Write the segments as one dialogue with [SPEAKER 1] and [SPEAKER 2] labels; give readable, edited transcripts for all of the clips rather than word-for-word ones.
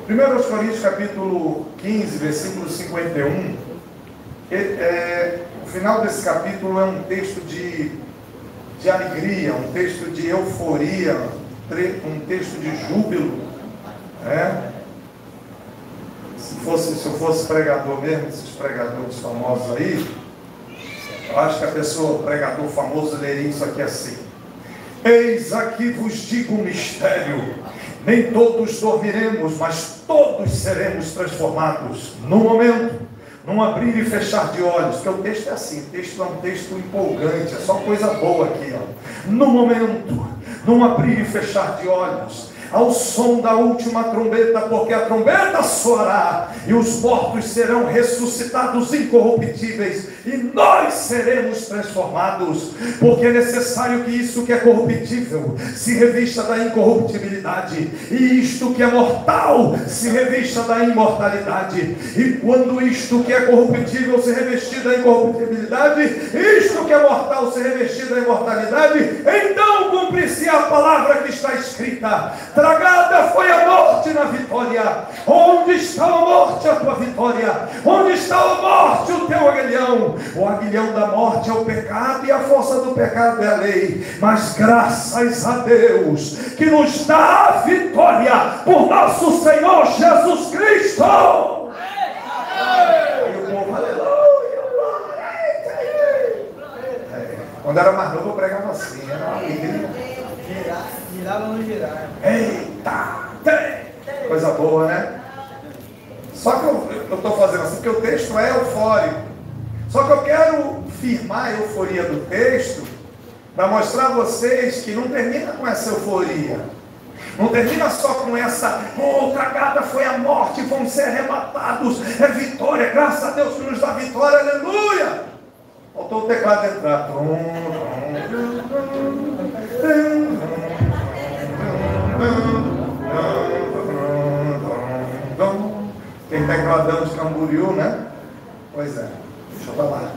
[SPEAKER 1] 1 Coríntios capítulo 15, versículo 51, o final desse capítulo é um texto de alegria, um texto de euforia, um texto de júbilo, né? Se eu fosse pregador mesmo, esses pregadores famosos aí, eu acho que a pessoa, o pregador famoso, leria isso aqui assim: eis aqui vos digo um mistério, nem todos dormiremos, mas todos seremos transformados, num momento, num abrir e fechar de olhos. Porque o texto é assim, o texto é um texto empolgante, é só coisa boa aqui, ó. No momento, num abrir e fechar de olhos, ao som da última trombeta, porque a trombeta soará, e os mortos serão ressuscitados incorruptíveis, e nós seremos transformados, porque é necessário que isso que é corruptível se revista da incorruptibilidade, e isto que é mortal se revista da imortalidade, e quando isto que é corruptível se revestir da incorruptibilidade, isto que é mortal se revestir da imortalidade, então cumprir-se a palavra que está escrita: tragada foi a morte na vitória. Onde está a morte, a tua vitória? Onde está a morte, o teu aguilhão? O aguilhão da morte é o pecado, e a força do pecado é a lei. Mas graças a Deus que nos dá a vitória por nosso Senhor Jesus Cristo. E o povo, aleluia. Quando era mais novo eu pregava assim, era uma alegria.
[SPEAKER 2] Girava no girar.
[SPEAKER 1] Eita! Coisa boa, né? Só que eu estou fazendo assim porque o texto é eufórico. Só que eu quero firmar a euforia do texto para mostrar a vocês que não termina com essa euforia. Não termina só com essa: oh, tragada foi a morte, vão ser arrebatados, é vitória, graças a Deus que nos dá vitória, aleluia! Faltou o teclado entrar. Tem tecladão de Camboriú, né? Pois é, deixa eu falar.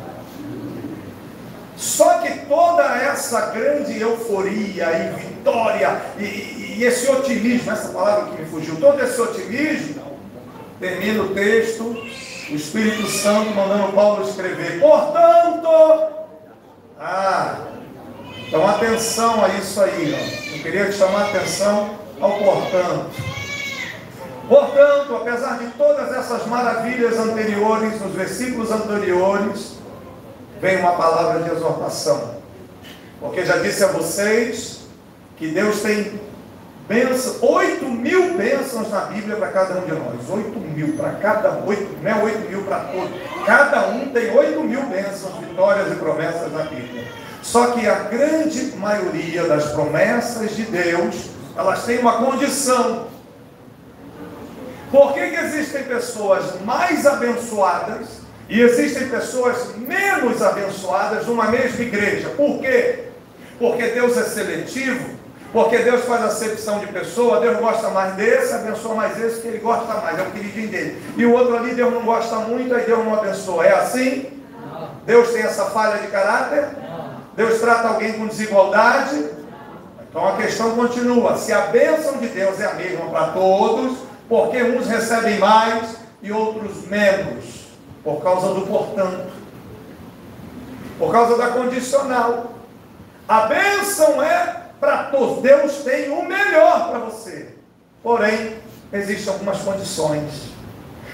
[SPEAKER 1] Só que toda essa grande euforia e vitória e esse otimismo, essa palavra que me fugiu, todo esse otimismo, termina o texto, o Espírito Santo mandando Paulo escrever: portanto, então atenção a isso aí, ó. Eu queria te chamar a atenção ao portanto. Portanto, apesar de todas essas maravilhas anteriores, nos versículos anteriores, vem uma palavra de exortação. Porque já disse a vocês que Deus tem 8.000 bênçãos na Bíblia para cada um de nós. 8.000 para cada um, não é 8.000 para todos. Cada um tem 8.000 bênçãos, vitórias e promessas na Bíblia. Só que a grande maioria das promessas de Deus, elas têm uma condição. Por que existem pessoas mais abençoadas e existem pessoas menos abençoadas numa mesma igreja? Por quê? Porque Deus é seletivo, porque Deus faz acepção de pessoa. Deus gosta mais desse, abençoa mais esse, que ele gosta mais, é o queridinho dele. E o outro ali Deus não gosta muito, aí Deus não abençoa. É assim? Não. Deus tem essa falha de caráter? Não. Deus trata alguém com desigualdade? Então a questão continua: se a bênção de Deus é a mesma para todos, porque uns recebem mais e outros menos, por causa do portanto, por causa da condicional. A bênção é para todos, Deus tem o melhor para você, porém existem algumas condições.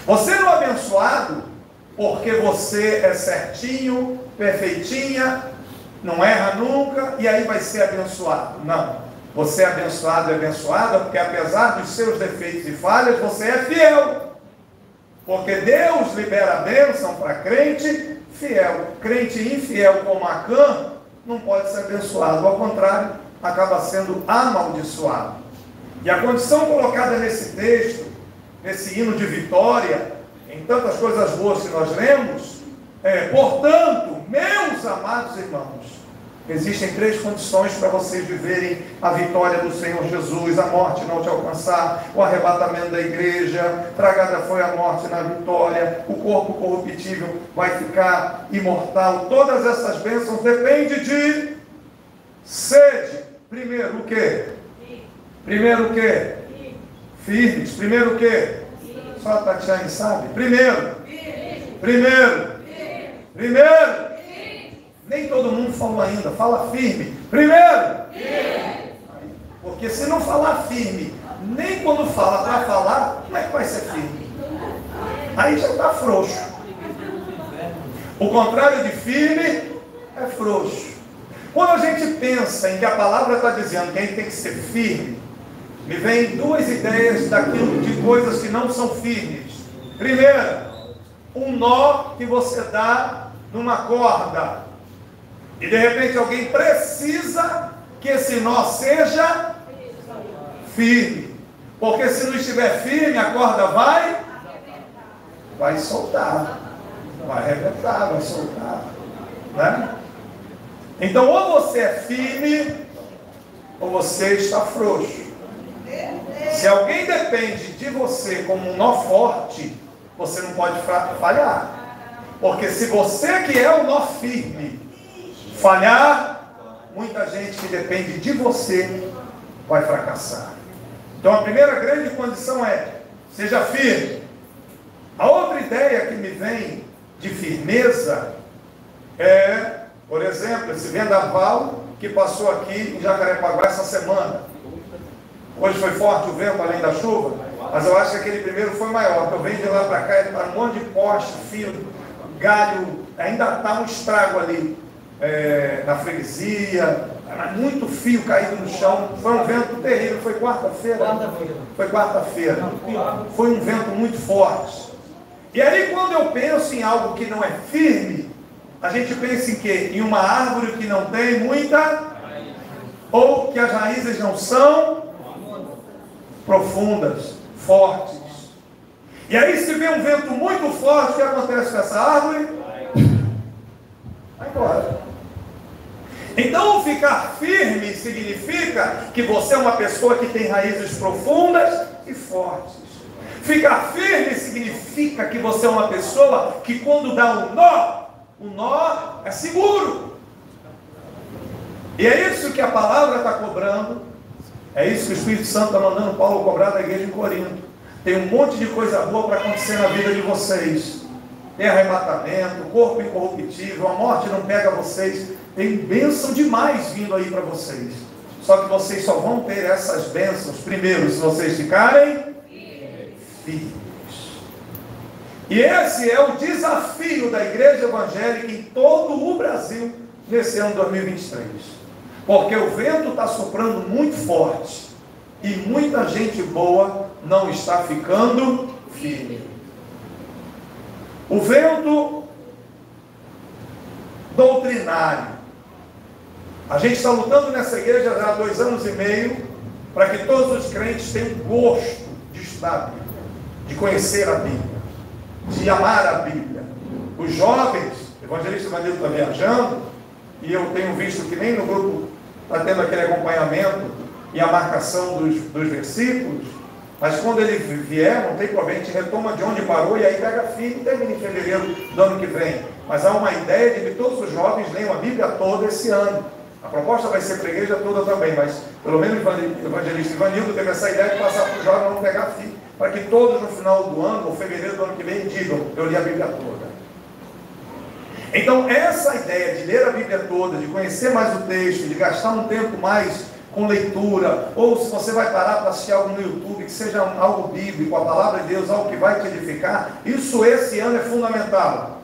[SPEAKER 1] Você não é abençoado porque você é certinho, perfeitinha, não erra nunca e aí vai ser abençoado. Não. Você é abençoado e abençoada porque, apesar dos seus defeitos e falhas, você é fiel. Porque Deus libera a bênção para crente fiel. Crente infiel como Acã não pode ser abençoado. Ao contrário, acaba sendo amaldiçoado. E a condição colocada nesse texto, nesse hino de vitória, em tantas coisas boas que nós lemos, é: portanto, meus amados irmãos, existem 3 condições para vocês viverem a vitória do Senhor Jesus: a morte não te alcançar, o arrebatamento da igreja, tragada foi a morte na vitória, o corpo corruptível vai ficar imortal. Todas essas bênçãos dependem de sede. Primeiro o quê? Primeiro o quê? Firmes. Primeiro o quê? Só a Tatiane sabe? Primeiro. Nem todo mundo falou ainda. Fala firme. Primeiro. Porque se não falar firme, nem quando fala para falar, como é que vai ser firme? Aí já está frouxo. O contrário de firme é frouxo. Quando a gente pensa em que a palavra está dizendo que a gente tem que ser firme, me vem duas ideias daquilo de coisas que não são firmes. Primeira, um nó que você dá numa corda. E de repente alguém precisa que esse nó seja firme. Porque se não estiver firme, a corda vai soltar. Vai arrebentar, vai soltar. Né? Então, ou você é firme, ou você está frouxo. Se alguém depende de você como um nó forte, você não pode falhar. Porque se você que é o nó firme falhar, muita gente que depende de você vai fracassar. Então a primeira grande condição é: seja firme. A outra ideia que me vem de firmeza é, por exemplo, esse vendaval que passou aqui em Jacarepaguá essa semana. Hoje foi forte o vento além da chuva, mas eu acho que aquele primeiro foi maior. Eu venho de lá para cá, está um monte de poste, fio, galho, ainda está um estrago ali na freguesia, muito fio caído no chão. Foi um vento terrível. Foi quarta-feira? Foi quarta-feira. Foi um vento muito forte. E aí, quando eu penso em algo que não é firme, a gente pensa em quê? Em uma árvore que não tem muita, ou que as raízes não são profundas, fortes. E aí, se vê um vento muito forte, o que acontece com essa árvore? Vai embora. Então, ficar firme significa que você é uma pessoa que tem raízes profundas e fortes. Ficar firme significa que você é uma pessoa que, quando dá o nó é seguro. E é isso que a palavra está cobrando. É isso que o Espírito Santo está mandando Paulo cobrar da igreja de Corinto. Tem um monte de coisa boa para acontecer na vida de vocês. Tem arrebatamento, corpo incorruptível, a morte não pega vocês. Tem bênção demais vindo aí para vocês. Só que vocês só vão ter essas bênçãos, primeiro, se vocês ficarem firmes. E esse é o desafio da igreja evangélica em todo o Brasil nesse ano 2023. Porque o vento está soprando muito forte e muita gente boa não está ficando firme. O vento doutrinário. A gente está lutando nessa igreja já há 2 anos e meio para que todos os crentes tenham gosto de estudar a Bíblia, de conhecer a Bíblia, de amar a Bíblia. Os jovens, o evangelista Ivanildo está viajando, e eu tenho visto que nem no grupo está tendo aquele acompanhamento e a marcação dos versículos, mas quando ele vier, não tem problema, a gente retoma de onde parou e aí pega firme e termina em fevereiro do ano que vem. Mas há uma ideia de que todos os jovens leiam a Bíblia toda esse ano. A proposta vai ser para a igreja toda também, mas pelo menos o evangelista Ivanildo teve essa ideia de passar para os jovens não pegar firme, para que todos no final do ano, ou fevereiro do ano que vem, digam: eu li a Bíblia toda. Então essa ideia de ler a Bíblia toda, de conhecer mais o texto, de gastar um tempo mais com leitura, ou se você vai parar para assistir algo no YouTube, que seja algo bíblico, a palavra de Deus, algo que vai te edificar, isso esse ano é fundamental.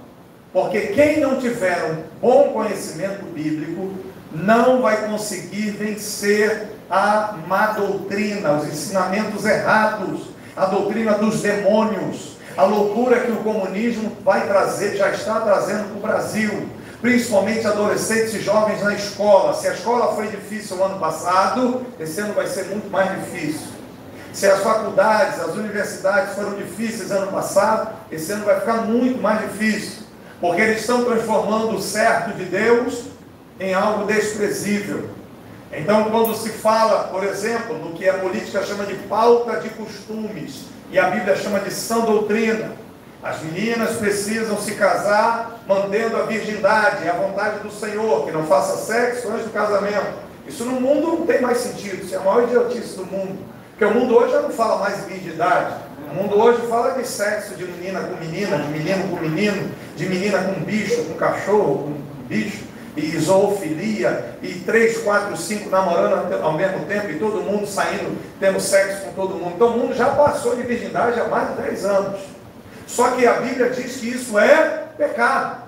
[SPEAKER 1] Porque quem não tiver um bom conhecimento bíblico, não vai conseguir vencer a má doutrina, os ensinamentos errados, a doutrina dos demônios, a loucura que o comunismo vai trazer, já está trazendo para o Brasil, principalmente adolescentes e jovens na escola. Se a escola foi difícil o ano passado, esse ano vai ser muito mais difícil. Se as faculdades, as universidades foram difíceis ano passado, esse ano vai ficar muito mais difícil, porque eles estão transformando o certo de Deus em algo desprezível. Então, quando se fala, por exemplo, no que a política chama de pauta de costumes, e a Bíblia chama de sã doutrina, as meninas precisam se casar mantendo a virgindade, a vontade do Senhor, que não faça sexo antes do casamento. Isso no mundo não tem mais sentido, isso é a maior idiotice do mundo, porque o mundo hoje já não fala mais de virgindade, O mundo hoje fala de sexo de menina com menina, de menino com menino, de menina com bicho, com cachorro, com bicho, e zoofilia, e 3, 4, 5 namorando ao mesmo tempo, e todo mundo saindo, tendo sexo com todo mundo. Então o mundo já passou de virgindade há mais de 10 anos. Só que a Bíblia diz que isso é pecado.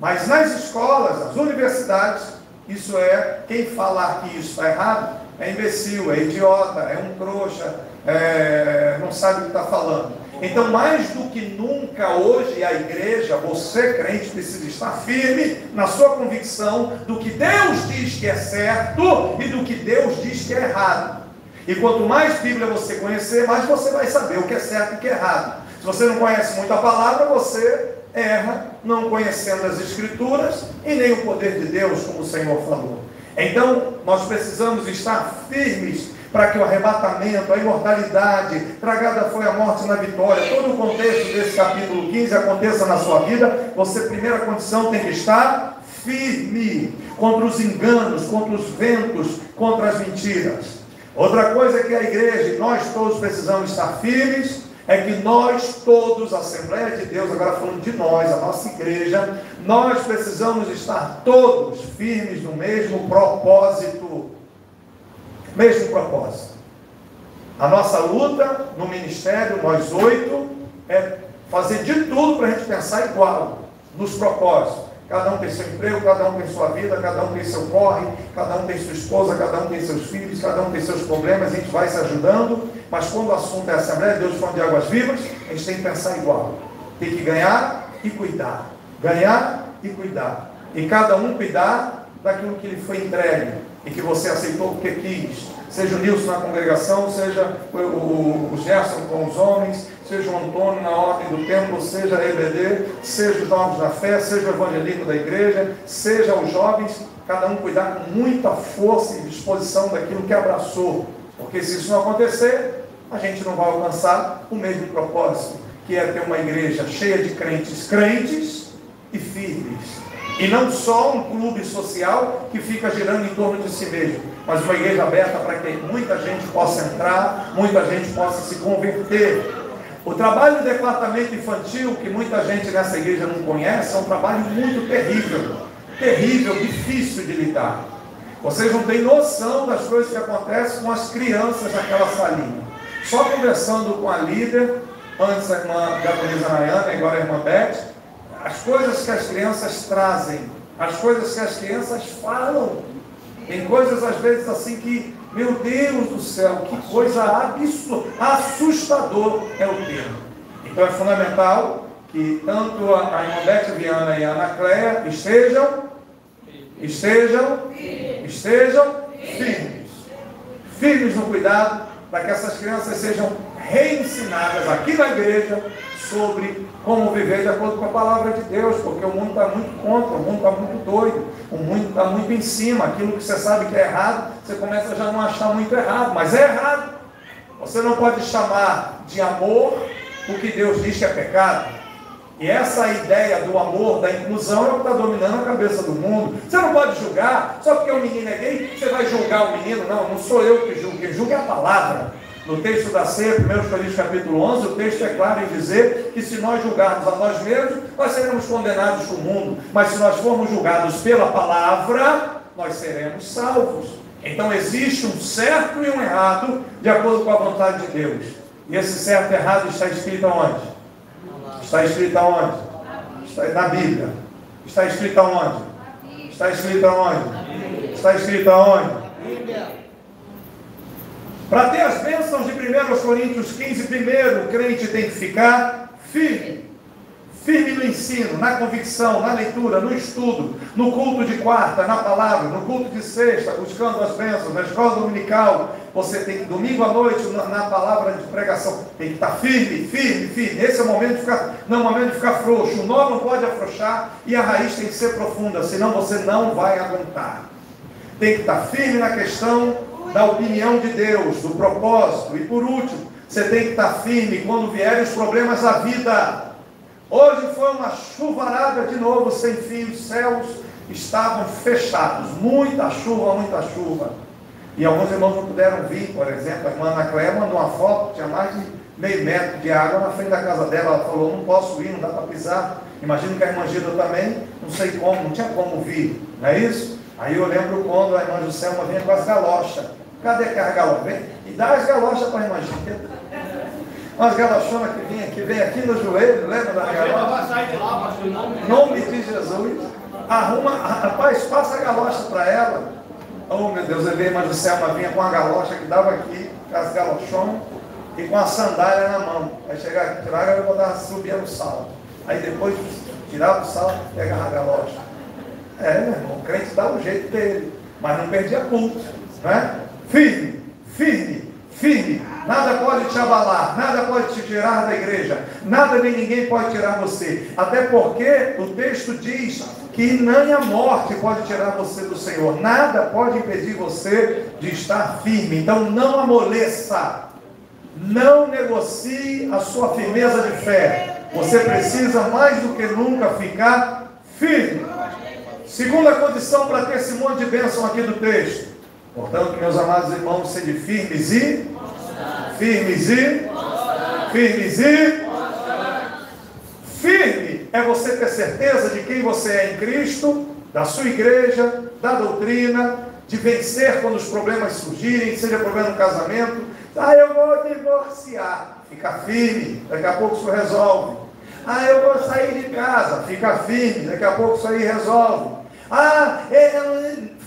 [SPEAKER 1] Mas nas escolas, nas universidades, isso é, quem falar que isso está errado, é imbecil, é idiota, é um trouxa, não sabe o que está falando. Então, mais do que nunca hoje, a igreja, você crente, precisa estar firme na sua convicção do que Deus diz que é certo e do que Deus diz que é errado. E quanto mais Bíblia você conhecer, mais você vai saber o que é certo e o que é errado. Se você não conhece muito a palavra, você erra, não conhecendo as Escrituras e nem o poder de Deus, como o Senhor falou. Então, nós precisamos estar firmes para que o arrebatamento, a imortalidade, tragada foi a morte na vitória, todo o contexto desse capítulo 15 aconteça na sua vida. Você, primeira condição, tem que estar firme contra os enganos, contra os ventos, contra as mentiras. Outra coisa é que a igreja, e nós todos precisamos estar firmes, é que nós todos, a Assembleia de Deus, agora falando de nós, a nossa igreja, nós precisamos estar todos firmes no mesmo propósito. Mesmo propósito. A nossa luta no ministério, nós 8, é fazer de tudo para a gente pensar igual, nos propósitos. Cada um tem seu emprego, cada um tem sua vida, cada um tem seu corre, cada um tem sua esposa, cada um tem seus filhos, cada um tem seus problemas, a gente vai se ajudando, mas quando o assunto é a Assembleia de Deus falando de águas vivas, a gente tem que pensar igual. Tem que ganhar e cuidar. Ganhar e cuidar. E cada um cuidar daquilo que lhe foi entregue e que você aceitou porque quis. Seja o Nilson na congregação, seja o Gerson com os homens, seja o Antônio na ordem do templo, seja a EBD, seja os novos da fé, seja o evangelismo da igreja, seja os jovens, cada um cuidar com muita força e disposição daquilo que abraçou. Porque se isso não acontecer, a gente não vai alcançar o mesmo propósito, que é ter uma igreja cheia de crentes e firmes. E não só um clube social que fica girando em torno de si mesmo, mas uma igreja aberta para que muita gente possa entrar, muita gente possa se converter. O trabalho do departamento infantil, que muita gente nessa igreja não conhece, é um trabalho muito terrível, difícil de lidar. Vocês não têm noção das coisas que acontecem com as crianças naquela salinha. Só conversando com a líder, antes a irmã Gabriela Nayana, agora a irmã Beth, as coisas que as crianças trazem, as coisas que as crianças falam, tem coisas às vezes assim que, meu Deus do céu, que coisa absurda, assustador é o termo. Então é fundamental que tanto a irmã Beth Viana e a Ana Cléia estejam firmes no cuidado, para que essas crianças sejam reensinadas aqui na igreja sobre como viver de acordo com a palavra de Deus, porque o mundo está muito contra, o mundo está muito doido, o mundo está muito em cima, aquilo que você sabe que é errado, você começa a já não achar muito errado, mas é errado. Você não pode chamar de amor o que Deus diz que é pecado. E essa ideia do amor, da inclusão, é o que está dominando a cabeça do mundo. Você não pode julgar, só porque o menino é gay, você vai julgar o menino. Não, não sou eu que julgo, quem julga é a palavra. No texto da ceia, 1 Coríntios capítulo 11, o texto é claro em dizer que se nós julgarmos a nós mesmos, nós seremos condenados com o mundo. Mas se nós formos julgados pela palavra, nós seremos salvos. Então existe um certo e um errado de acordo com a vontade de Deus. E esse certo e errado está escrito aonde? Está escrito aonde? Está na Bíblia. Está escrito aonde? Está escrito aonde? Está escrito aonde? Para ter as bênçãos de 1 Coríntios 15, primeiro, o crente tem que ficar firme. Firme no ensino, na convicção, na leitura, no estudo, no culto de quarta, na palavra, no culto de sexta, buscando as bênçãos, na escola dominical. Você tem que, domingo à noite, na palavra de pregação, tem que estar firme. Esse é o momento de ficar, não é o momento de ficar frouxo. O nó não pode afrouxar e a raiz tem que ser profunda, senão você não vai aguentar. Tem que estar firme na questão da opinião de Deus, do propósito. E por último, você tem que estar firme quando vierem os problemas da vida. Hoje foi uma chuvarada de novo sem fim, os céus estavam fechados, muita chuva. E alguns irmãos não puderam vir, por exemplo, a irmã Ana Cléia mandou uma foto, tinha mais de meio metro de água na frente da casa dela. Ela falou, não posso ir, não dá para pisar. Imagino que a irmã Gilda também, não sei como, não tinha como vir, não é isso? Aí eu lembro quando a irmã Juscelma vinha com as galochas. Cadê as galochas? Vem e dá as galochas para a irmã Gilda. Umas galochonas que vem aqui no joelho, lembra da galocha? Em nome de Jesus. Arruma, rapaz, passa a galocha para ela. Oh meu Deus, eu vi a irmã Juscelma vinha com a galocha que dava aqui, com as galochonas, e com a sandália na mão. Aí chegava aqui, tirava e botava, subia no salto. Aí depois tirava o salto e pegava a galocha. Meu irmão, o crente dá o jeito dele, mas não perdia culto, né? Firme, firme, firme. Nada pode te abalar, nada pode te tirar da igreja, nada nem ninguém pode tirar você. Até porque o texto diz que nem a morte pode tirar você do Senhor. Nada pode impedir você de estar firme. Então não amoleça, não negocie a sua firmeza de fé. Você precisa mais do que nunca ficar firme. Segunda condição para ter esse monte de bênção aqui do texto. Portanto, meus amados irmãos, sede firmes e firme é você ter certeza de quem você é em Cristo, da sua igreja, da doutrina, de vencer quando os problemas surgirem, seja problema no casamento. Eu vou divorciar, fica firme, daqui a pouco isso resolve. Eu vou sair de casa, fica firme, daqui a pouco isso aí resolve.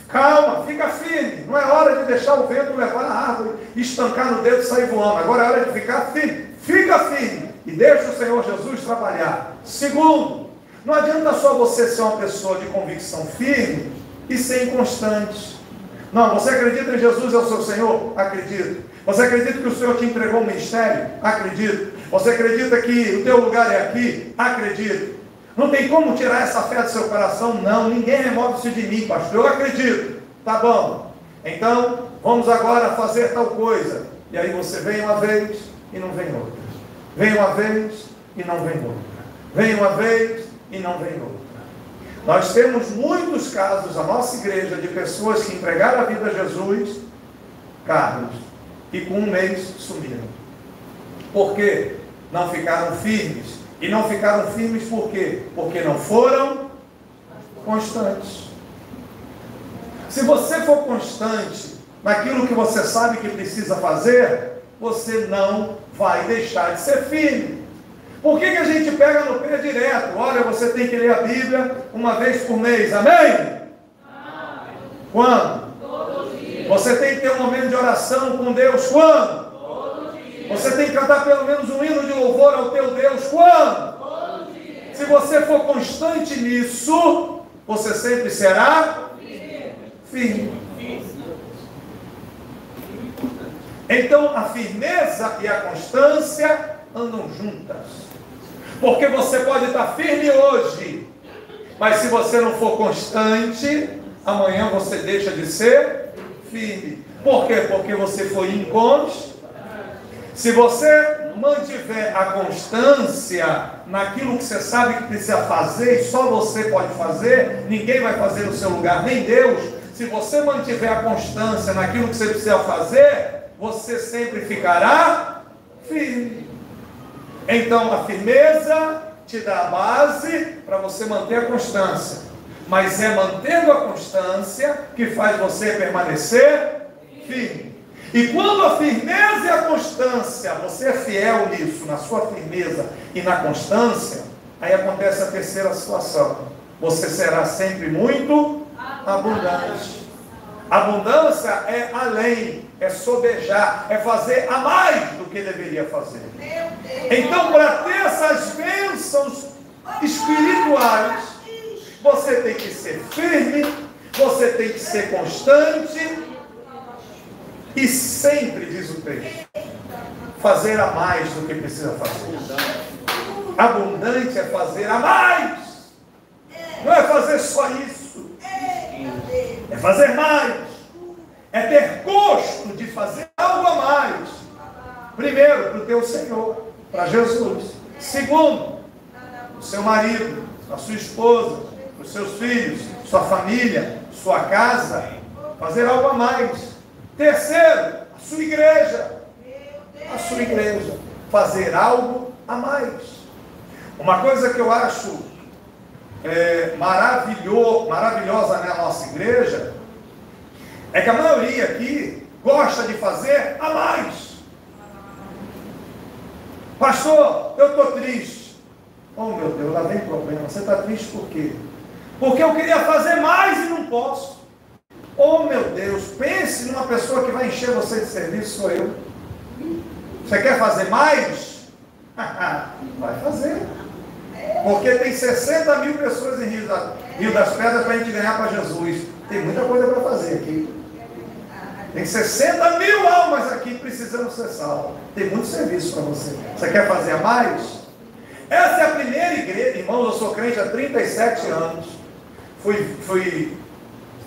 [SPEAKER 1] Calma, fica firme. Não é hora de deixar o vento levar a árvore, estancar no dedo e sair voando. Agora é hora de ficar firme. Fica firme e deixa o Senhor Jesus trabalhar. Segundo, não adianta só você ser uma pessoa de convicção firme e ser inconstante. Não, você acredita em Jesus é o seu Senhor? Acredito. Você acredita que o Senhor te entregou um ministério? Acredito. Você acredita que o teu lugar é aqui? Acredito. Não tem como tirar essa fé do seu coração? Não, ninguém remove isso de mim, pastor. Eu acredito. Tá bom. Então, vamos agora fazer tal coisa. E aí você vem uma vez e não vem outra. Vem uma vez e não vem outra. Vem uma vez e não vem outra. Nós temos muitos casos na nossa igreja de pessoas que entregaram a vida a Jesus, Carlos, e com um mês sumiram. Por quê? Não ficaram firmes. E não ficaram firmes por quê? Porque não foram constantes. Se você for constante naquilo que você sabe que precisa fazer, você não vai deixar de ser firme. Por que a gente pega no pé direto? Olha, você tem que ler a Bíblia uma vez por mês, amém? Quando? Você tem que ter um momento de oração com Deus, quando? Você tem que cantar pelo menos um hino de louvor ao teu Deus, quando? Se você for constante nisso, você sempre será firme. Então a firmeza e a constância andam juntas. Porque você pode estar firme hoje, mas se você não for constante, amanhã você deixa de ser firme. Por quê? Porque você foi inconstante. Se você mantiver a constância naquilo que você sabe que precisa fazer, e só você pode fazer, ninguém vai fazer no seu lugar, nem Deus. Se você mantiver a constância naquilo que você precisa fazer, você sempre ficará firme. Então a firmeza te dá a base para você manter a constância. Mas é mantendo a constância que faz você permanecer firme. E quando a firmeza e a constância, você é fiel nisso, na sua firmeza e na constância, aí acontece a terceira situação. Você será sempre muito abundante. Abundância é além, é sobejar, é fazer a mais do que deveria fazer. Então, para ter essas bênçãos espirituais, você tem que ser firme, você tem que ser constante. E sempre, diz o texto, fazer a mais do que precisa fazer. Abundante é fazer a mais. Não é fazer só isso. É fazer mais. É ter gosto de fazer algo a mais. Primeiro, para o teu Senhor, para Jesus. Segundo, o seu marido, a sua esposa, os seus filhos, sua família, sua casa. Fazer algo a mais. Terceiro, a sua igreja. A sua igreja. fazer algo a mais. Uma coisa que eu acho maravilhosa na nossa igreja é que a maioria aqui gosta de fazer a mais. Pastor, eu estou triste. Oh meu Deus, lá vem problema. Você está triste por quê? Porque eu queria fazer mais e não posso. Oh meu Deus, pense numa pessoa que vai encher você de serviço, sou eu. Você quer fazer mais? Vai fazer. Porque tem 60 mil pessoas em Rio das Pedras para a gente ganhar para Jesus. Tem muita coisa para fazer aqui. Tem 60 mil almas aqui precisando ser salvas. Tem muito serviço para você. Você quer fazer mais? Essa é a primeira igreja. Irmãos, eu sou crente há 37 anos. Fui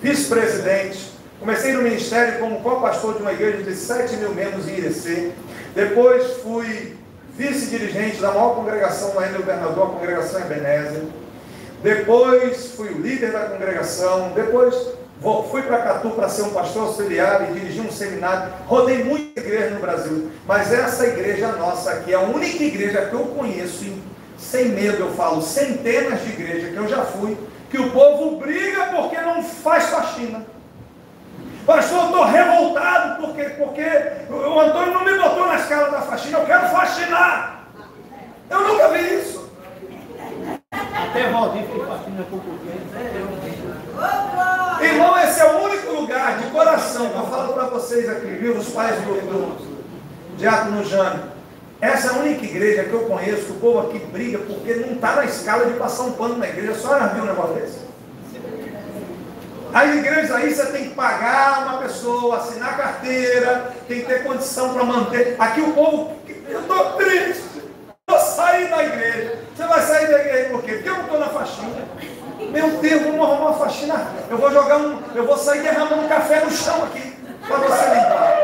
[SPEAKER 1] vice-presidente. Comecei no ministério como co-pastor de uma igreja de 7 mil membros em Irecê. Depois fui vice-dirigente da maior congregação na Ilha do Governador, a congregação Ebenezer. Depois fui o líder da congregação. Depois fui para Catu para ser um pastor auxiliar e dirigir um seminário. Rodei muita igreja no Brasil. Mas essa igreja nossa aqui é a única igreja que eu conheço, sem medo eu falo, centenas de igrejas que eu já fui, que o povo briga porque não faz faxina. Pastor, eu estou revoltado porque o Antônio não me botou na escala da faxina, eu quero faxinar. Eu nunca vi isso.
[SPEAKER 2] Até Valdir fez faxina com o português.
[SPEAKER 1] Irmão, esse é o único lugar de coração que eu falo para vocês aqui, viu? Os pais do Diácono Jânio. Essa é a única igreja que eu conheço que o povo aqui briga porque não está na escala de passar um pano na igreja. Só já viu um negócio desse? As igrejas aí você tem que pagar uma pessoa, assinar carteira, tem que ter condição para manter. Aqui o povo, eu estou triste, vou sair da igreja. Você vai sair da igreja por quê? Porque eu não estou na faxina. Meu Deus, vamos arrumar uma faxina. Eu vou sair derramando café no chão aqui, para você limpar.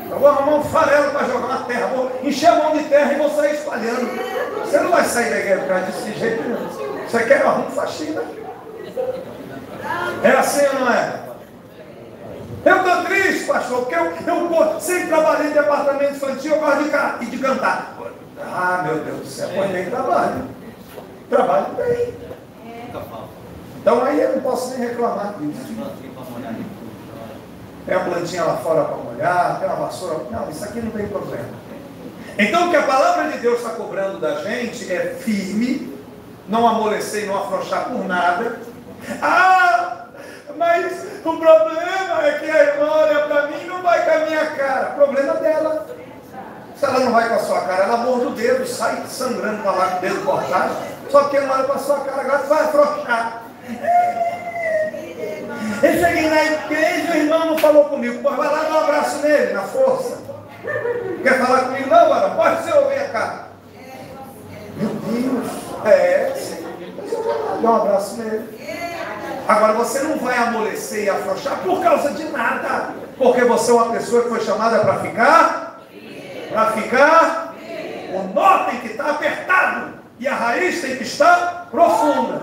[SPEAKER 1] Eu vou arrumar um farelo para jogar na terra, vou encher a mão de terra e vou sair espalhando. Você não vai sair da igreja por causa desse jeito nenhum. Você quer arrumar faxina? É assim ou não é? Eu estou triste, pastor, porque eu sempre trabalhei em departamento infantil, eu gosto de cantar. Ah, meu Deus do céu, pois nem trabalho. Trabalho bem. Então aí eu não posso nem reclamar disso. Tem a plantinha lá fora para molhar, tem uma vassoura. Não, isso aqui não tem problema. Então o que a palavra de Deus está cobrando da gente é firme, não amolecer e não afrouxar por nada. Ah, mas o problema é que a irmã olha para mim e não vai com a minha cara. Problema dela. Se ela não vai com a sua cara, ela morde o dedo, sai sangrando para lá com o dedo cortado. Só porque não olha para a sua cara, agora você vai afrouxar. Eu cheguei na igreja e o irmão não falou comigo. Pô, vai lá dar um abraço nele, na força. Quer falar comigo? Não, mano, pode ser ouvir cá. Meu Deus, mas eu vou lá dar um abraço nele. Agora você não vai amolecer e afrouxar por causa de nada. Porque você é uma pessoa que foi chamada para ficar. Para ficar. O nó tem que estar apertado. E a raiz tem que estar profunda.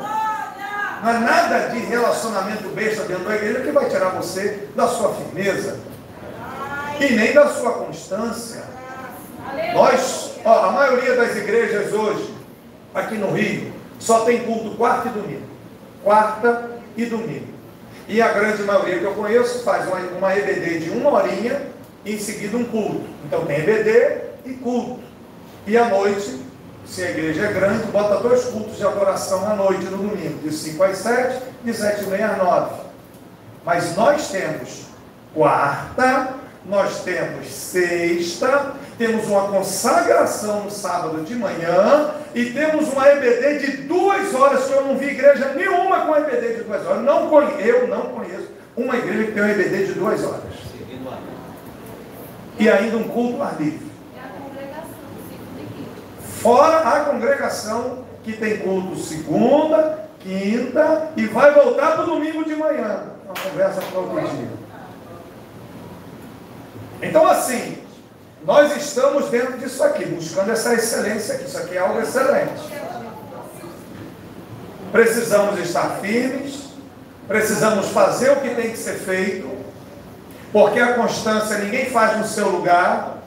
[SPEAKER 1] Não é nada de relacionamento besta dentro da igreja que vai tirar você da sua firmeza. E nem da sua constância. A maioria das igrejas hoje, aqui no Rio, só tem culto quarta e domingo. Quarta e domingo. E a grande maioria que eu conheço faz uma EBD de 1 horinha e em seguida um culto. Então tem EBD e culto. E à noite, se a igreja é grande, bota 2 cultos de adoração à noite no domingo, de 5 às 7, de 7h30 às 9. Mas nós temos quarta, nós temos sexta, temos uma consagração no sábado de manhã e temos uma EBD de 2 horas, que eu não vi igreja nenhuma com EBD de 2 horas. Eu não conheço uma igreja que tem uma EBD de 2 horas. E ainda um culto ar livre. Fora a congregação que tem culto segunda, quinta e vai voltar para o domingo de manhã. Uma conversa para outro dia. Então assim, nós estamos dentro disso aqui, buscando essa excelência aqui. Isso aqui é algo excelente. Precisamos estar firmes, precisamos fazer o que tem que ser feito, porque a constância ninguém faz no seu lugar.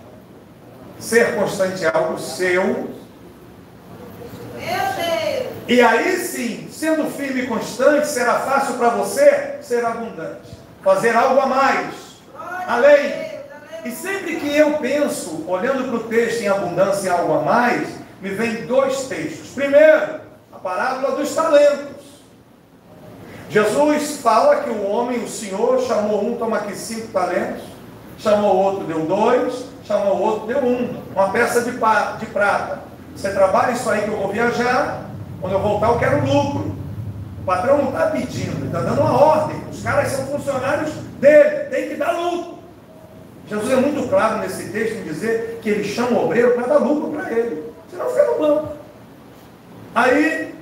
[SPEAKER 1] Ser constante é algo seu. E aí sim, sendo firme e constante, será fácil para você ser abundante. Fazer algo a mais, além. E sempre que eu penso, olhando para o texto em abundância e algo a mais, me vem dois textos. Primeiro, a parábola dos talentos. Jesus fala que o homem, o Senhor, chamou um, toma aqui 5 talentos, chamou outro, deu 2, chamou outro, deu 1, uma peça de prata. Você trabalha isso aí que eu vou viajar, quando eu voltar eu quero lucro. O patrão não está pedindo, ele está dando uma ordem. Os caras são funcionários dele, tem que dar lucro. Jesus é muito claro nesse texto em dizer que ele chama o obreiro para dar lucro para ele, senão fica no banco. Aí,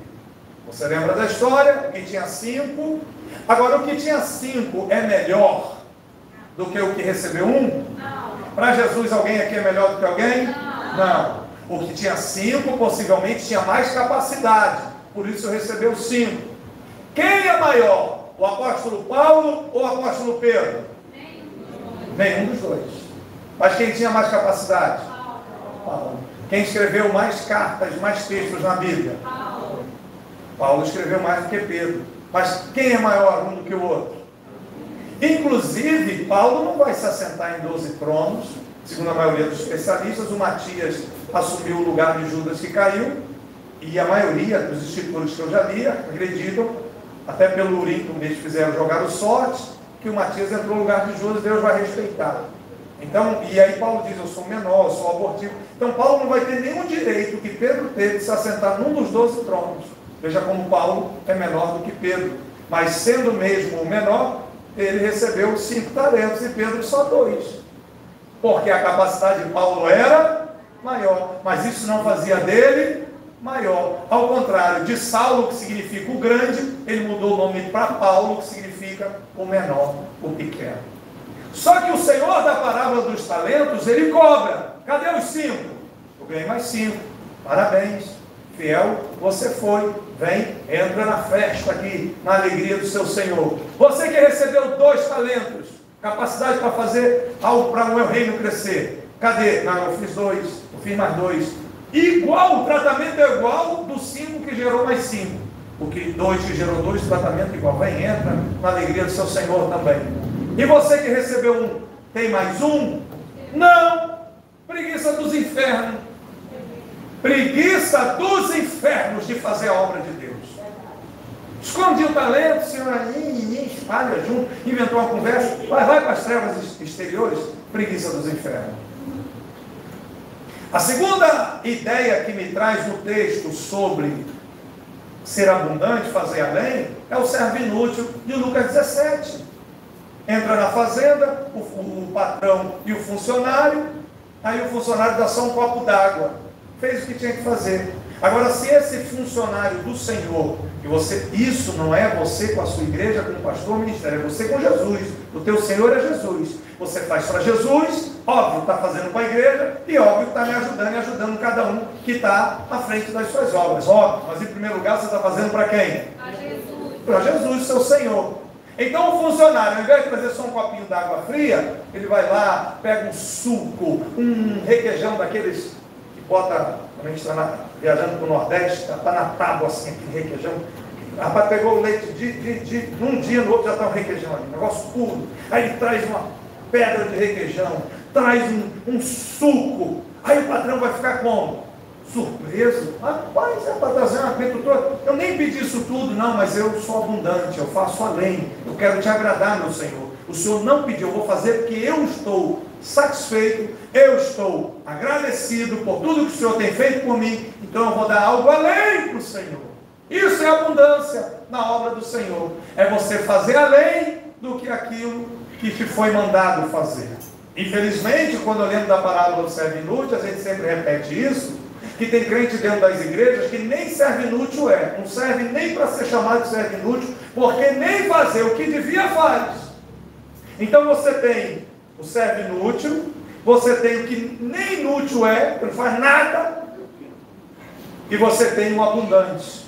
[SPEAKER 1] você lembra da história, o que tinha 5, agora o que tinha 5 é melhor do que o que recebeu 1? Para Jesus alguém aqui é melhor do que alguém? Não. O que tinha 5 possivelmente tinha mais capacidade, por isso recebeu 5. Quem é maior? O apóstolo Paulo ou o apóstolo Pedro? Nenhum dos dois. Mas quem tinha mais capacidade? Paulo. Quem escreveu mais cartas, mais textos na Bíblia? Paulo escreveu mais do que Pedro. Mas quem é maior um do que o outro? Inclusive, Paulo não vai se assentar em 12 tronos. Segundo a maioria dos especialistas, o Matias assumiu o lugar de Judas que caiu. E a maioria dos escritores que eu já li acreditam, até pelo Urim que eles fizeram, jogaram sorte, que o Matias entrou no lugar de Judas, Deus vai respeitar. Então, e aí Paulo diz, eu sou menor, eu sou abortivo. Então Paulo não vai ter nenhum direito que Pedro teve de se assentar num dos 12 tronos. Veja como Paulo é menor do que Pedro. Mas sendo mesmo o menor, ele recebeu 5 talentos e Pedro só 2. Porque a capacidade de Paulo era maior. Mas isso não fazia dele maior. Ao contrário, de Saulo, que significa o grande, ele mudou o nome para Paulo, que significa o menor, o pequeno. Só que o Senhor da parábola dos talentos, ele cobra. Cadê os 5? Eu ganhei mais 5. Parabéns. Fiel, você foi. Vem, entra na festa aqui, na alegria do seu Senhor. Você que recebeu 2 talentos, capacidade para fazer algo para o meu reino crescer. Cadê? Não, eu fiz 2, eu fiz mais 2. Igual, o tratamento é igual do 5 que gerou mais 5. Porque 2 que gerou 2, o tratamento é igual. Vem, entra na alegria do seu Senhor também. E você que recebeu 1, tem mais 1? Não! Preguiça dos infernos. Preguiça dos infernos de fazer a obra de Deus. Esconde o talento, senhor, aí, espalha junto, inventou uma conversa, vai para as trevas exteriores. Preguiça dos infernos. A segunda ideia que me traz no texto sobre ser abundante, fazer além, é o servo inútil de Lucas 17. Entra na fazenda, o patrão e o funcionário, aí o funcionário dá só um copo d'água. Fez o que tinha que fazer. Agora, se esse funcionário do Senhor, que você, isso não é você com a sua igreja, com o pastor, ministério, é você com Jesus. O teu Senhor é Jesus. Você faz para Jesus, óbvio, está fazendo para a igreja, e óbvio está me ajudando e ajudando cada um que está à frente das suas obras. Óbvio, mas em primeiro lugar você está fazendo para quem? Para Jesus. Para Jesus, seu Senhor. Então o funcionário, ao invés de trazer só um copinho d'água fria, ele vai lá, pega um suco, um requeijão daqueles que bota, quando a gente está viajando para o Nordeste, está na tábua assim, aquele requeijão. Rapaz, pegou o leite de um dia, no outro já está um requeijão ali, um negócio puro. Aí ele traz uma pedra de requeijão, traz um suco. Aí o patrão vai ficar como? Surpreso. Rapaz, é para trazer uma coisa toda. Eu nem pedi isso tudo, não, mas eu sou abundante, eu faço além. Eu quero te agradar, meu Senhor. O Senhor não pediu, eu vou fazer porque eu estou satisfeito, eu estou agradecido por tudo que o Senhor tem feito por mim, então eu vou dar algo além para o Senhor. Isso é abundância na obra do Senhor. É você fazer além do que aquilo que te foi mandado fazer. Infelizmente, quando eu lembro da parábola do servo inútil, a gente sempre repete isso, que tem crente dentro das igrejas que nem servo inútil é, não serve nem para ser chamado de servo inútil, porque nem fazer o que devia faz. Então você tem o servo inútil, você tem o que nem inútil é, não faz nada, e você tem o abundante,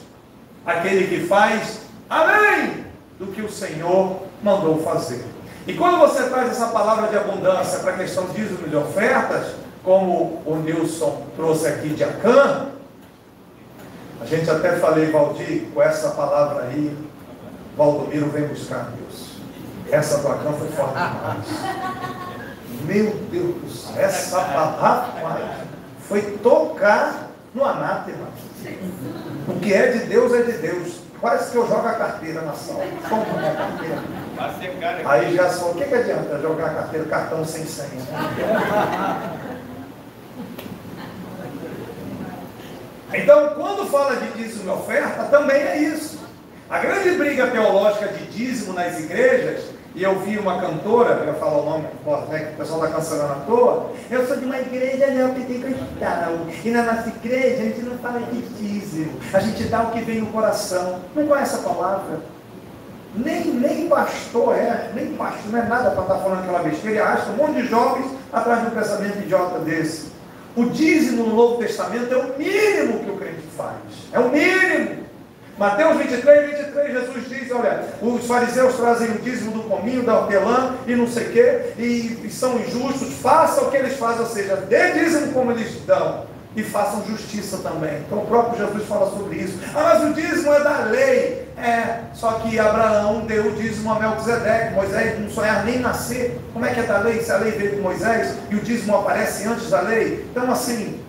[SPEAKER 1] aquele que faz além do que o Senhor mandou fazer. E quando você traz essa palavra de abundância para a questão de dízimos e ofertas, como o Nilson trouxe aqui de Acã, a gente até falei, Valdir, com essa palavra aí, Valdomiro vem buscar Deus. Essa do Acã foi forte demais. Meu Deus do céu, essa palavra foi tocar no anátema. O que é de Deus é de Deus. Quase que eu jogo a carteira na sala. Toma minha carteira. Aí já só, o que adianta jogar a carteira, cartão sem senha? Então, quando fala de dízimo e oferta, também é isso. A grande briga teológica de dízimo nas igrejas, e eu vi uma cantora, eu ia falar o nome, né, que o pessoal está cancelando à toa, eu sou de uma igreja neopentecostal, e na nossa igreja a gente não fala de dízimo, a gente dá o que vem no coração. Não conhece a palavra? Nem pastor nem pastor, não é nada para estar falando aquela besteira, e arrasta um monte de jovens atrás de um pensamento idiota desse. O dízimo no Novo Testamento é o mínimo que o crente faz, é o mínimo. Mateus 23, Jesus diz, olha, os fariseus trazem o dízimo do cominho, da hortelã e não sei o quê, e são injustos, façam o que eles fazem, ou seja, dê dízimo como eles dão, e façam justiça também. Então o próprio Jesus fala sobre isso. Ah, mas o dízimo é da lei. Só que Abraão deu o dízimo a Melquisedeque, Moisés não sonhava nem nascer. Como é que é da lei, se a lei veio de Moisés, e o dízimo aparece antes da lei? Então assim,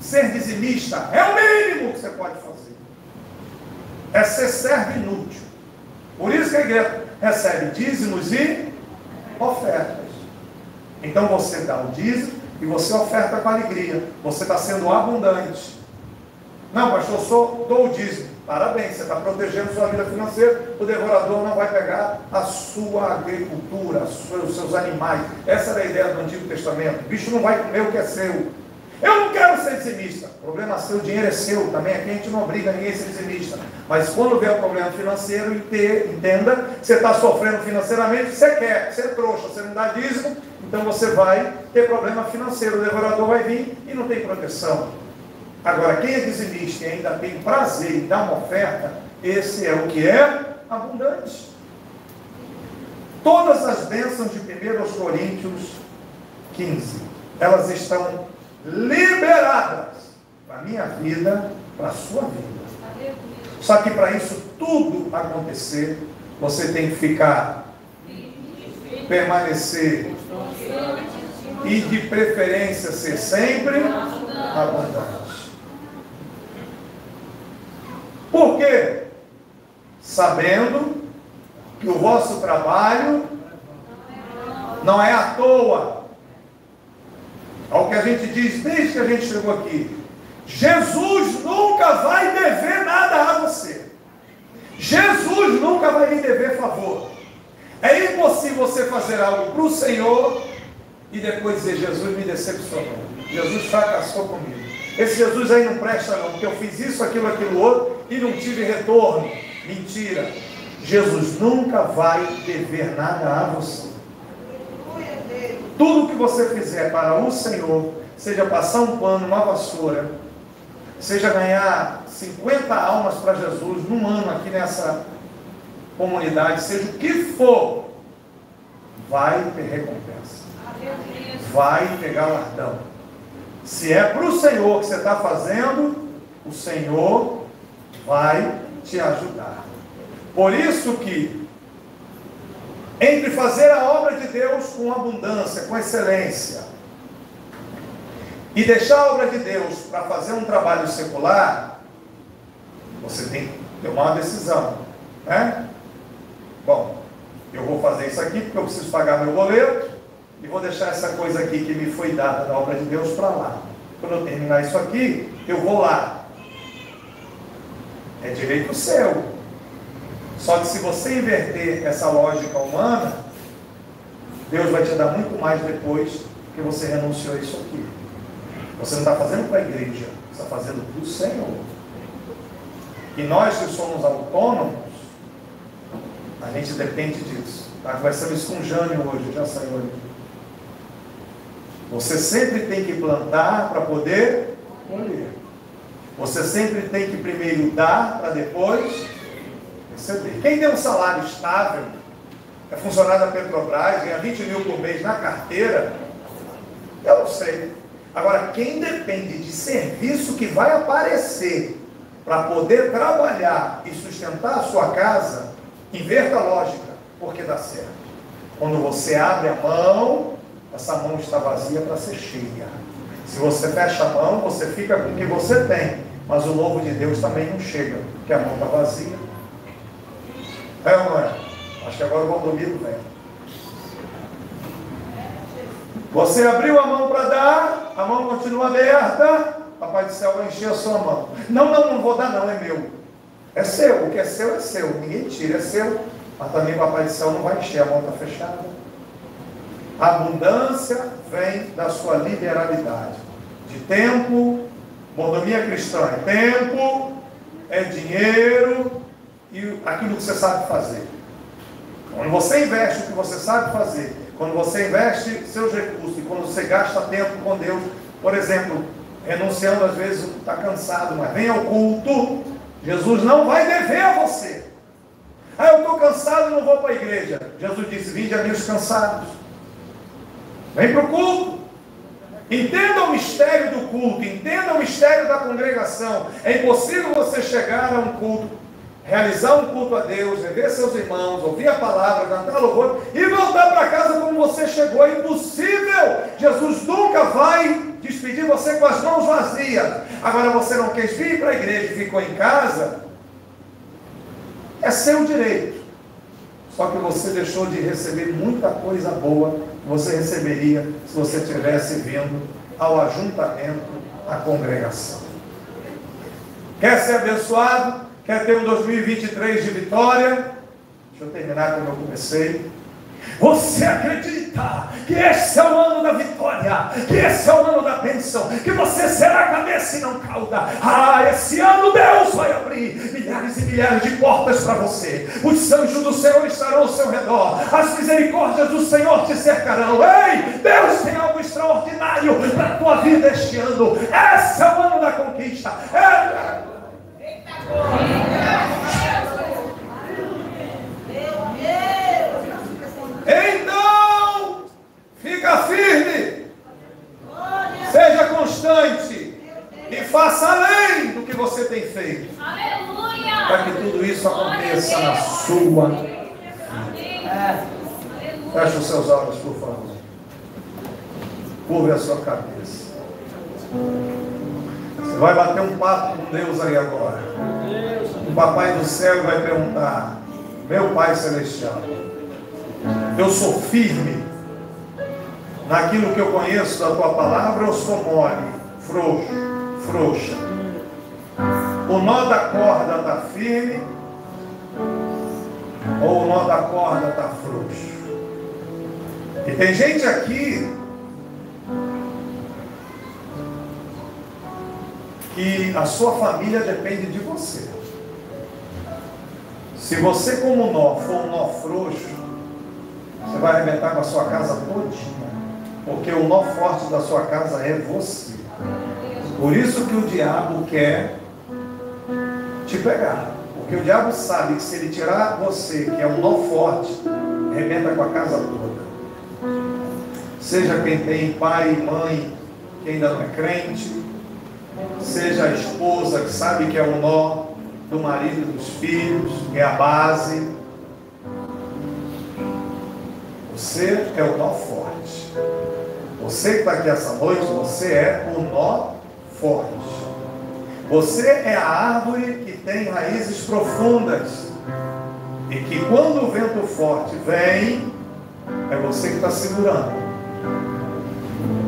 [SPEAKER 1] ser dizimista é o mínimo que você pode fazer. É ser servo inútil. Por isso que a igreja recebe dízimos e ofertas. Então você dá o dízimo e você oferta com alegria. Você está sendo abundante. Não, pastor, eu dou o dízimo. Parabéns, você está protegendo sua vida financeira. O devorador não vai pegar a sua agricultura, os seus animais. Essa era a ideia do Antigo Testamento. O bicho não vai comer o que é seu. Eu não quero ser dizimista. O problema é seu, o dinheiro é seu. Também aqui a gente não obriga ninguém a ser dizimista. Mas quando vem o problema financeiro, entenda, você está sofrendo financeiramente, você quer, você é trouxa, você não dá dízimo, então você vai ter problema financeiro. O devorador vai vir e não tem proteção. Agora, quem é dizimista e ainda tem prazer em dar uma oferta, esse é o que é abundante. Todas as bênçãos de 1 Coríntios 15, elas estão liberadas para a minha vida, para a sua vida. Só que para isso tudo acontecer, você tem que ficar, permanecer e de preferência ser sempre abundante. Por quê? Sabendo que o vosso trabalho não é à toa. É o que a gente diz desde que a gente chegou aqui. Jesus nunca vai dever nada a você. Jesus nunca vai lhe dever favor. É impossível você fazer algo para o Senhor e depois dizer, Jesus me decepcionou, Jesus fracassou comigo. Esse Jesus aí não presta não, porque eu fiz isso, aquilo outro e não tive retorno. Mentira. Jesus nunca vai dever nada a você. Tudo que você fizer para o Senhor, seja passar um pano, uma vassoura, seja ganhar 50 almas para Jesus num ano aqui nessa comunidade, seja o que for, vai ter recompensa, vai ter galardão. Se é para o Senhor que você está fazendo, o Senhor vai te ajudar. Por isso que entre fazer a obra de Deus com abundância, com excelência, e deixar a obra de Deus para fazer um trabalho secular, você tem que tomar uma decisão, né? Bom, eu vou fazer isso aqui porque eu preciso pagar meu boleto e vou deixar essa coisa aqui que me foi dada da obra de Deus para lá. Quando eu terminar isso aqui, eu vou lá. É direito seu. Só que se você inverter essa lógica humana, Deus vai te dar muito mais depois que você renunciou a isso aqui. Você não está fazendo para a igreja, você está fazendo para o Senhor. E nós que somos autônomos, a gente depende disso. Está conversando isso com o Jânio hoje, já saiu ali. Você sempre tem que plantar para poder colher. Você sempre tem que primeiro dar para depois receber. Quem tem um salário estável, é funcionário da Petrobras, ganha 20 mil por mês na carteira, eu não sei. Agora, quem depende de serviço que vai aparecer para poder trabalhar e sustentar a sua casa, inverta a lógica, porque dá certo. Quando você abre a mão, essa mão está vazia para ser cheia. Se você fecha a mão, você fica com o que você tem, mas o novo de Deus também não chega, porque a mão está vazia. É ou não é? Acho que agora o Valdomiro vem. Você abriu a mão para dar, a mão continua aberta, Papai do Céu vai encher a sua mão. Não vou dar não, é meu. É seu, o que é seu, ninguém tira, é seu. Mas também Papai do Céu não vai encher, a mão está fechada. A abundância vem da sua liberalidade. De tempo, mordomia cristã é tempo, é dinheiro e aquilo que você sabe fazer. Quando você investe o que você sabe fazer, quando você investe seus recursos e quando você gasta tempo com Deus, por exemplo, renunciando às vezes, está cansado, mas vem ao culto, Jesus não vai dever a você. Eu estou cansado e não vou para a igreja. Jesus disse, vinde a mim os cansados. Vem para o culto. Entenda o mistério do culto, entenda o mistério da congregação. É impossível você chegar a um culto, realizar um culto a Deus, rever seus irmãos, ouvir a palavra, cantar louvor e voltar para casa como você chegou. É impossível. Jesus nunca vai despedir você com as mãos vazias. Agora você não quis vir para a igreja e ficou em casa, é seu direito. Só que você deixou de receber muita coisa boa que você receberia se você tivesse vindo ao ajuntamento, à congregação. Quer ser abençoado? Quer ter um 2023 de vitória? Deixa eu terminar como eu comecei. Você acredita que esse é o ano da vitória, que esse é o ano da bênção, que você será cabeça e não cauda? Esse ano Deus vai abrir milhares e milhares de portas para você. Os anjos do Senhor estarão ao seu redor, as misericórdias do Senhor te cercarão. Ei, Deus tem algo extraordinário para a tua vida este ano. Esse é o ano da conquista. Então, fica firme, seja constante e faça além do que você tem feito, para que tudo isso aconteça na sua vida. Feche os seus olhos, por favor. Curve a sua cabeça. Você vai bater um papo com Deus aí agora. O Papai do Céu vai perguntar: meu Pai Celestial, eu sou firme naquilo que eu conheço da tua palavra, ou sou mole, frouxa? O nó da corda está firme ou o nó da corda está frouxo? E tem gente aqui que a sua família depende de você. Se você como nó for um nó frouxo, você vai arrebentar com a sua casa todinha, porque o nó forte da sua casa é você. Por isso que o diabo quer te pegar, porque o diabo sabe que se ele tirar você, que é um nó forte, arrebenta com a casa toda. Seja quem tem pai e mãe que ainda não é crente, seja a esposa que sabe que é o nó do marido e dos filhos, que é a base. Você é o nó forte. Você que está aqui essa noite, você é o nó forte. Você é a árvore que tem raízes profundas. E que quando o vento forte vem, é você que está segurando.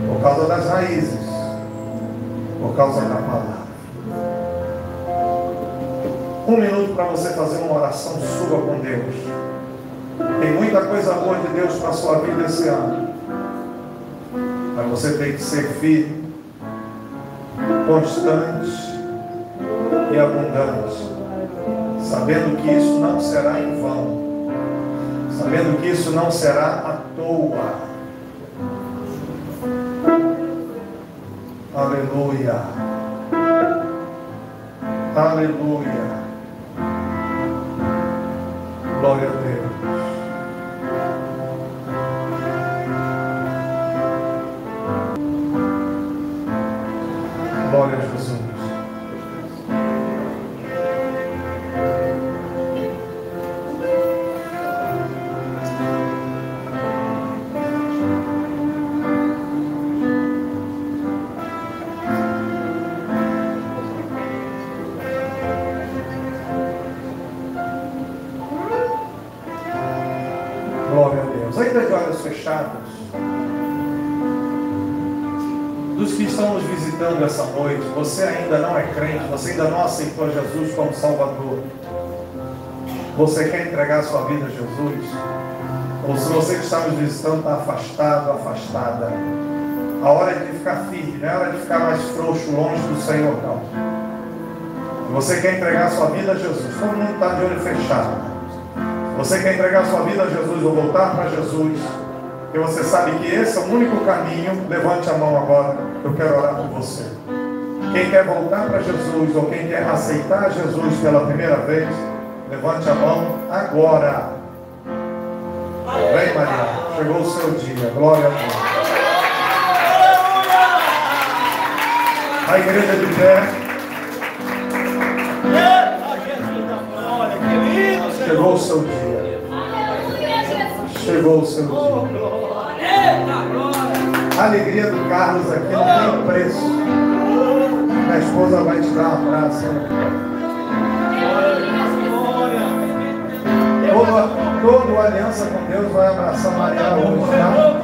[SPEAKER 1] Por causa das raízes. Por causa da palavra. Um minuto para você fazer uma oração sua com Deus. Tem muita coisa boa de Deus para a sua vida esse ano. Mas você tem que ser firme, constante e abundante. Sabendo que isso não será em vão. Sabendo que isso não será à toa. Aleluia. Aleluia. Glória a Deus. fechados, dos que estão nos visitando essa noite, você ainda não é crente, você ainda não aceitou Jesus como Salvador, você quer entregar a sua vida a Jesus, ou se você que está nos visitando está afastado, afastada, a hora é de ficar firme, não é hora de ficar mais frouxo, longe do Senhor, não. Você quer entregar a sua vida a Jesus, todo mundo está de olho fechado. Você quer entregar a sua vida a Jesus ou voltar para Jesus, e você sabe que esse é o único caminho, levante a mão agora, eu quero orar por você. Quem quer voltar para Jesus, ou quem quer aceitar Jesus pela primeira vez, levante a mão agora. Vem, Maria, chegou o seu dia, glória a Deus. A igreja de pé. Chegou o seu dia. Chegou o seu dia. A alegria do Carlos aqui não tem preço. Minha esposa vai te dar um abraço. Toda aliança com Deus vai abraçar Maria hoje, tá?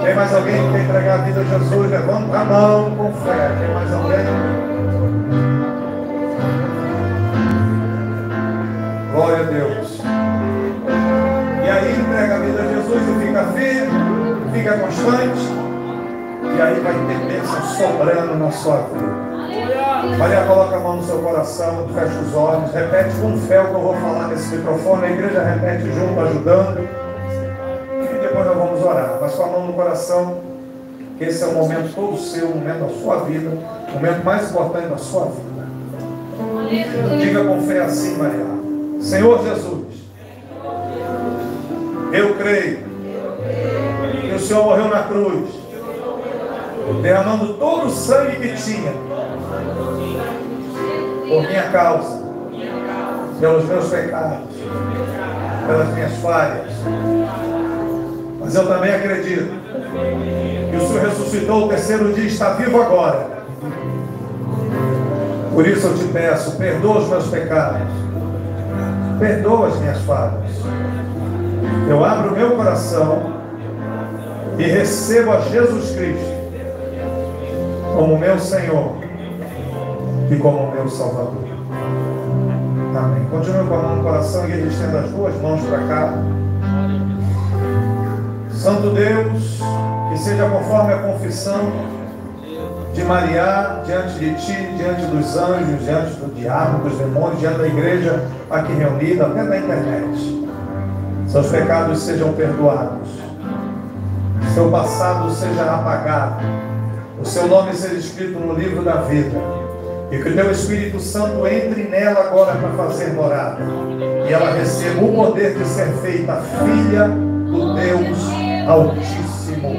[SPEAKER 1] Tem mais alguém que quer entregar a vida a Jesus? Levanta a mão com fé. Tem mais alguém? Glória a Deus. E aí entrega a vida a Jesus e fica firme, fica constante. E aí vai ter bênção sobrando na sua vida. Maria, coloca a mão no seu coração, fecha os olhos, repete com fé o que eu vou falar nesse microfone. A igreja repete junto, ajudando. E depois nós vamos orar. Mas com a mão no coração, que esse é o momento todo seu, o momento da sua vida, o momento mais importante da sua vida. Diga com fé assim, Maria: Senhor Jesus, eu creio que o Senhor morreu na cruz, derramando todo o sangue que tinha por minha causa, pelos meus pecados, pelas minhas falhas. Mas eu também acredito que o Senhor ressuscitou o terceiro dia e está vivo agora. Por isso eu te peço, perdoa os meus pecados, perdoa as minhas falhas. Eu abro o meu coração e recebo a Jesus Cristo como meu Senhor e como meu Salvador. Amém. Continue com a mão no coração e ele estenda as duas mãos para cá. Santo Deus, que seja conforme a confissão de Maria diante de ti, diante dos anjos, diante do diabo, dos demônios, diante da igreja aqui reunida, até da internet. Seus pecados sejam perdoados, seu passado seja apagado, o seu nome seja escrito no livro da vida, e que o teu Espírito Santo entre nela agora para fazer morada, e ela receba o poder de ser feita filha do Deus Altíssimo.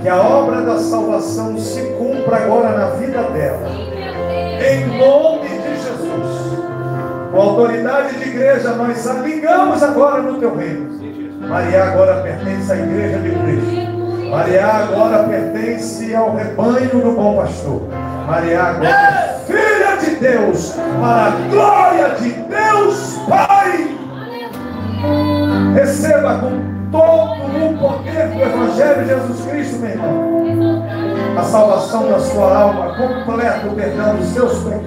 [SPEAKER 1] Que a obra da salvação se cumpra agora na vida dela, em nome de Jesus. Com autoridade de igreja, nós a ligamos agora no teu reino. Maria agora pertence à igreja de Cristo. Maria agora pertence ao rebanho do bom pastor. Maria agora é filha de Deus, para a glória de Deus Pai. Receba com todo o poder do Evangelho de Jesus Cristo, meu irmão, a salvação da sua alma, completa o perdão dos seus pecados.